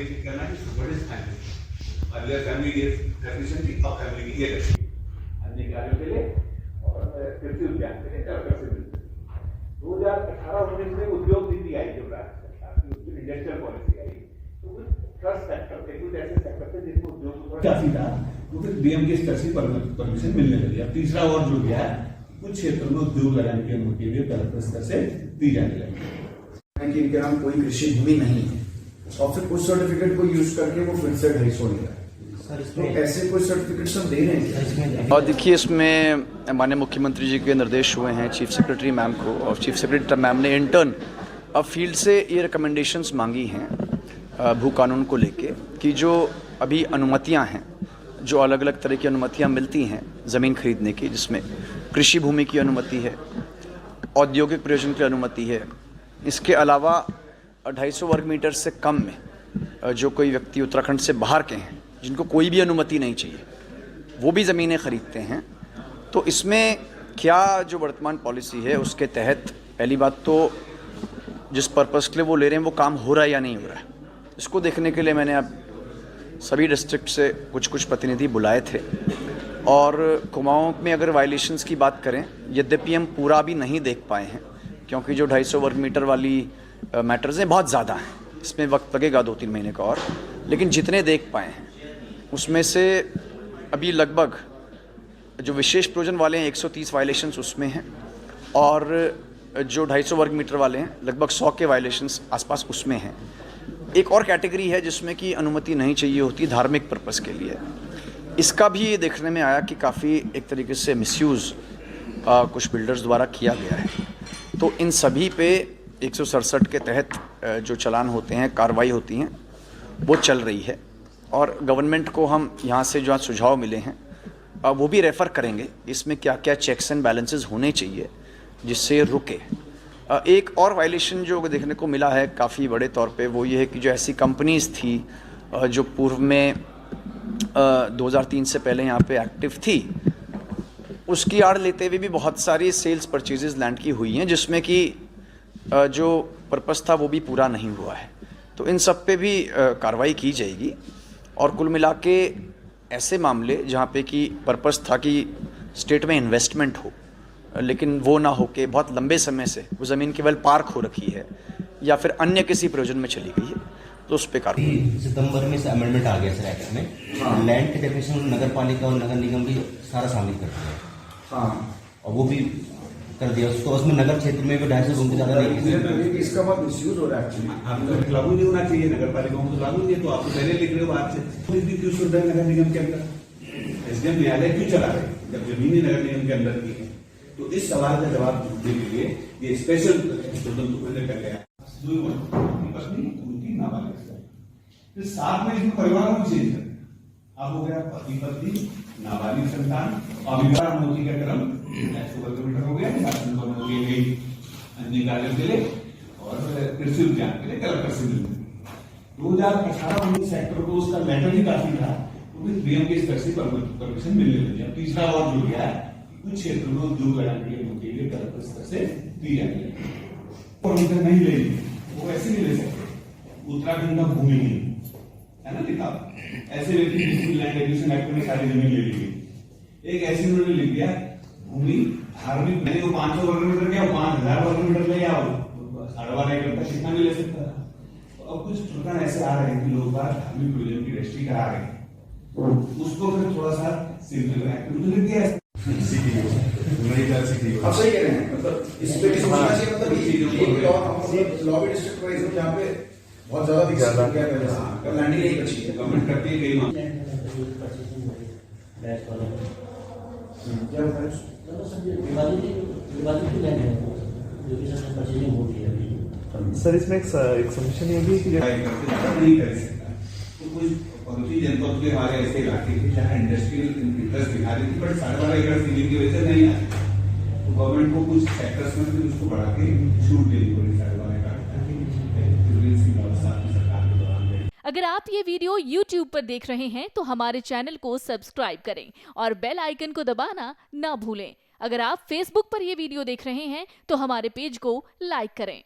Check करना है what is family, other family definition थी और फैमिली की ये डेफिनेशन अन्य कार्यों के लिए और कृषि उद्यान के लिए कर सकते हैं। 2018-19 में उद्योग नीति आई जो राज्य सरकार की, उसमें इंडस्ट्रियल पॉलिसी आई, तो कुछ ट्रस्ट सेक्टर थे, कुछ ऐसे सेक्टर थे जिनको उद्योग काफी था, तो फिर डीएम के स्तर से परमिशन मिलने लगी। अब तीसरा और जुड़ गया, कुछ क्षेत्रों में उद्योग लगाने की अनुमति भी कलेक्टर स्तर से दी जाने लगी। कि इनके नाम कोई कृषि भूमि नहीं है और फिर उस सर्टिफिकेट को यूज करके वो फिर से 250 ले रहा है, तो ऐसे कोई सर्टिफिकेट हम दे रहे हैं। और देखिए, इसमें माननीय मुख्यमंत्री जी के निर्देश हुए हैं चीफ सेक्रेटरी मैम को, और चीफ सेक्रेटरी मैम ने इंटर्न अब फील्ड से ये रिकमेंडेशंस मांगी हैं भू कानून को लेके कि जो अभी अनुमतियां हैं, जो अलग अलग तरह की अनुमतियां मिलती हैं ज़मीन खरीदने की, जिसमें कृषि भूमि की अनुमति है, औद्योगिक प्रयोजन की अनुमति है, इसके अलावा 250 वर्ग मीटर से कम में जो कोई व्यक्ति उत्तराखंड से बाहर के हैं जिनको कोई भी अनुमति नहीं चाहिए, वो भी ज़मीनें खरीदते हैं। तो इसमें क्या जो वर्तमान पॉलिसी है उसके तहत पहली बात तो जिस पर्पस के लिए वो ले रहे हैं वो काम हो रहा है या नहीं हो रहा है, इसको देखने के लिए मैंने अब सभी डिस्ट्रिक्ट से कुछ प्रतिनिधि बुलाए थे। और कुमाऊं में अगर वायलेशंस की बात करें, यद्यपि हम पूरा भी नहीं देख पाए हैं क्योंकि जो 250 वर्ग मीटर वाली मैटर्स हैं बहुत ज़्यादा हैं, इसमें वक्त लगेगा 2-3 महीने का और, लेकिन जितने देख पाए हैं उसमें से अभी लगभग जो विशेष प्रयोजन वाले हैं 130 वायलेशंस उसमें हैं, और जो 250 वर्ग मीटर वाले हैं लगभग 100 के वायलेशंस आसपास उसमें हैं। एक और कैटेगरी है जिसमें कि अनुमति नहीं चाहिए होती धार्मिक पर्पस के लिए, इसका भी ये देखने में आया कि काफ़ी एक तरीके से मिसयूज़ कुछ बिल्डर्स द्वारा किया गया है। तो इन सभी पे 167 के तहत जो चालान होते हैं, कार्रवाई होती हैं, वो चल रही है। और गवर्नमेंट को हम यहाँ से जो सुझाव मिले हैं वो भी रेफ़र करेंगे, इसमें क्या क्या चेक्स एंड बैलेंसेस होने चाहिए जिससे रुके। एक और वायलेशन जो देखने को मिला है काफ़ी बड़े तौर पे, वो ये है कि जो ऐसी कंपनीज़ थी जो पूर्व में 2003 से पहले यहाँ पे एक्टिव थी, उसकी आड़ लेते हुए भी बहुत सारी सेल्स परचेजेस लैंड की हुई हैं जिसमें कि जो पर्पस था वो भी पूरा नहीं हुआ है। तो इन सब पे भी कार्रवाई की जाएगी। और कुल मिला के ऐसे मामले जहाँ पे कि पर्पस था कि स्टेट में इन्वेस्टमेंट हो, लेकिन वो ना हो के बहुत लंबे समय से वो ज़मीन केवल पार्क हो रखी है या फिर अन्य किसी प्रयोजन में चली गई है, तो उस पर कार्रवाई। सितंबर में अमेंडमेंट आ गया सर एक्ट में, लैंड के डेफिनेशन नगर पालिका और नगर निगम भी सारा शामिल करते हैं। हाँ, और वो भी कर दिया उसको, उसमें नगर क्षेत्र में भी 250 घूमते ज़्यादा नहीं। इसका बहुत मिसयूज हो रहा है। आपको लागू नहीं होना चाहिए, नगर पालिकाओं को लागू नहीं है, तो आप पहले लिख रहे हो बात से क्यों सुविधा है नगर निगम के अंदर, एसडीएम न्यायालय क्यों चला रहे जब जमीन ही नगर निगम के अंदर की है। तो इस सवाल का जवाब देने के लिए ये स्पेशल कर गया। उनकी नाबालिग, फिर साथ में इसमें परिवारों को चेंज कर, अब हो गया पति पत्नी नाबालिग संतान, अविवाह अनुमति का क्रम 250 वर्ग मीटर हो गया, अन्य कार्यों के लिए और कृषि उद्यान के लिए कलेक्टर से मिलने। 2018-19 सेक्टर को उसका लेटर ही काफी था, तो डीएम के स्तर से परमिशन मिलने लगी। अब तीसरा और जुड़ गया, कुछ क्षेत्रों में उद्योग लगाने की अनुमति के लिए कलेक्टर स्तर से दी जाएगी। परमिशन नहीं लेनी, वो ऐसे नहीं ले सकते, उत्तराखंड का भूमि नहीं है ना, लिखा ऐसे व्यक्ति लैंड एक्विजिशन एक्ट में सारी जमीन ले ली गई। एक ऐसी उन्होंने लिख दिया भूमि धार्मिक, मैंने वो 500 वर्ग मीटर क्या 5000 वर्ग मीटर ले आओ, 12.5 एकड़ का कितना भी ले सकता था। तो अब कुछ प्रकरण ऐसे आ रहे हैं कि लोग बात धार्मिक प्रयोजन की रजिस्ट्री करा रहे हैं, उसको फिर थोड़ा सा सिंपल लिख दिया। आप सही कह रहे हैं, मतलब इस पे सोचना चाहिए, मतलब लॉ डिस्ट्रिक्ट वाइज जहाँ पे बहुत ज्यादा दिक्कत है, लैंडिंग नहीं बची है, गवर्नमेंट करती है कई मामले। सर इसमें एक सबमिशन ये भी कि नहीं कर सकता, तो कुछ पहुंची जनपद के हमारे ऐसे इलाके थे जहाँ इंडस्ट्रियल इंटरेस्ट दिखा रही थी, बट 12.5 एकड़ जमीन की वजह से नहीं आती, तो गवर्नमेंट को कुछ सेक्टर्स में भी उसको बढ़ा के छूट देनी पड़ी 12.5 एकड़। अगर आप ये वीडियो YouTube पर देख रहे हैं तो हमारे चैनल को सब्सक्राइब करें और बेल आइकन को दबाना ना भूलें। अगर आप Facebook पर ये वीडियो देख रहे हैं तो हमारे पेज को लाइक करें।